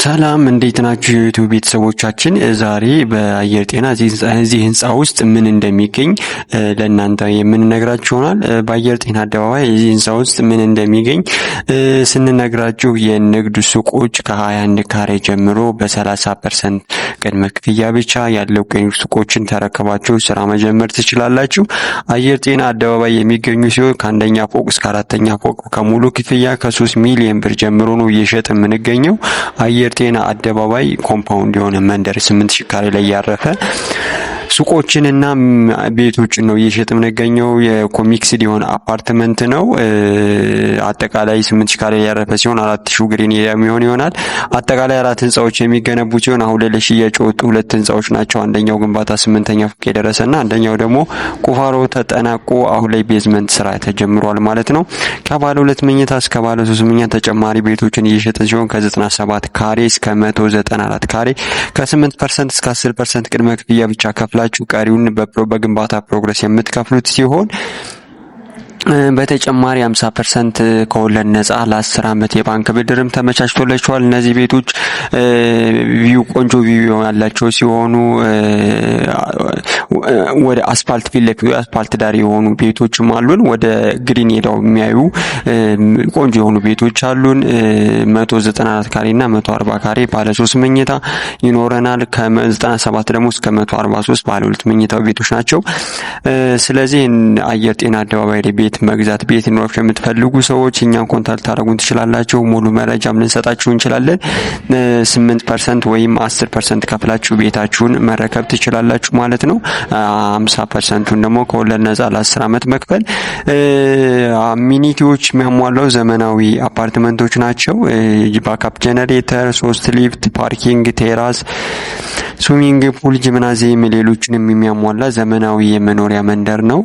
ሰላም እንዴት ናችሁ የዩቲዩብ ቤተሰቦቻችን? ዛሬ በአየር ጤና እዚህ ህንጻ ውስጥ ምን እንደሚገኝ ለእናንተ የምንነግራችሁ ይሆናል። በአየር ጤና አደባባይ እዚህ ህንጻ ውስጥ ምን እንደሚገኝ ስንነግራችሁ የንግድ ሱቆች ከ21 ካሬ ጀምሮ በ30% ቅድመ ክፍያ ብቻ ያለው የንግድ ሱቆችን ተረከባችሁ ስራ መጀመር ትችላላችሁ። አየር ጤና አደባባይ የሚገኙ ሲሆን ከአንደኛ ፎቅ እስከ አራተኛ ፎቅ ከሙሉ ክፍያ ከ3 ሚሊዮን ብር ጀምሮ ነው እየሸጥ የምንገኘው። አየር ጤና አደባባይ ኮምፓውንድ የሆነ መንደር 8000 ካሬ ላይ ያረፈ ሱቆችንና ቤቶችን ነው እየሸጥ የምንገኘው። የኮሚክስድ የሆነ አፓርትመንት ነው። አጠቃላይ 8000 ካሬ ያረፈ ሲሆን 4000 ግሪን ኤሪያ የሚሆን ይሆናል። አጠቃላይ 4 ህንጻዎች የሚገነቡ ሲሆን አሁን ላይ ለሽያጭ የወጡ 2 ህንጻዎች ናቸው። አንደኛው ግንባታ 8ኛ ፎቅ የደረሰና አንደኛው ደግሞ ቁፋሮ ተጠናቆ አሁን ላይ ቤዝመንት ስራ ተጀምሯል ማለት ነው። ከባለ 2 መኝታ እስከ ባለ 3 መኝታ ተጨማሪ ቤቶችን እየሸጠ ሲሆን ከ97 ካሬ እስከ 194 ካሬ ከ8% እስከ 10% ቅድመ ክፍያ ብቻ ከፍላችሁ ቀሪውን በግንባታ ፕሮግረስ የምትከፍሉት ሲሆን በተጨማሪ 50% ከወለድ ነፃ ለ10 አመት የባንክ ብድርም ተመቻችቶላቸዋል። እነዚህ ቤቶች ቪው ቆንጆ ቪው ያላቸው ሲሆኑ ወደ አስፋልት ፊት ለፊት አስፋልት ዳር የሆኑ ቤቶችም አሉን። ወደ ግሪን ኤሪያው የሚያዩ ቆንጆ የሆኑ ቤቶች አሉን። 194 ካሬ እና 140 ካሬ ባለ 3 መኝታ ይኖረናል። ከ97 ደግሞ እስከ 143 ባለ 2 መኝታ ቤቶች ናቸው። ስለዚህ አየር ጤና አደባባይ ላይ ቤት መግዛት ቤት እንዲኖራችሁ የምትፈልጉ ሰዎች እኛን ኮንታክት ታደርጉን ትችላላችሁ። ሙሉ መረጃም ልንሰጣችሁ እንችላለን። 8% ወይም 10% ከፍላችሁ ቤታችሁን መረከብ ትችላላችሁ ማለት ነው። 50%ን ደግሞ ከወለድ ነፃ ለ10 አመት መክፈል። አሚኒቲዎች የሚያሟላው ዘመናዊ አፓርትመንቶች ናቸው። ባካፕ ጄነሬተር፣ 3 ሊፍት፣ ፓርኪንግ፣ ቴራስ፣ ስዊሚንግ ፑል፣ ጂምናዚየም ሌሎችንም የሚያሟላ ዘመናዊ የመኖሪያ መንደር ነው።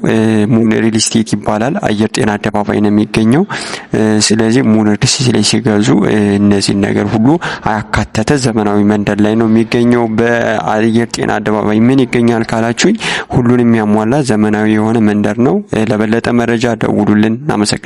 ሙን ሪል ስቴት ይባላል። አየር ጤና አደባባይ ነው የሚገኘው። ስለዚህ ሙን ሪል ስቴት ላይ ሲገዙ እነዚህ ነገር ሁሉ አያካተተ ዘመናዊ መንደር ላይ ነው የሚገኘው። በአየር ጤና አደባባይ ምን ይገኛል ካላችሁኝ ሁሉንም የሚያሟላ ዘመናዊ የሆነ መንደር ነው። ለበለጠ መረጃ ደውሉልን። እናመሰግናለን።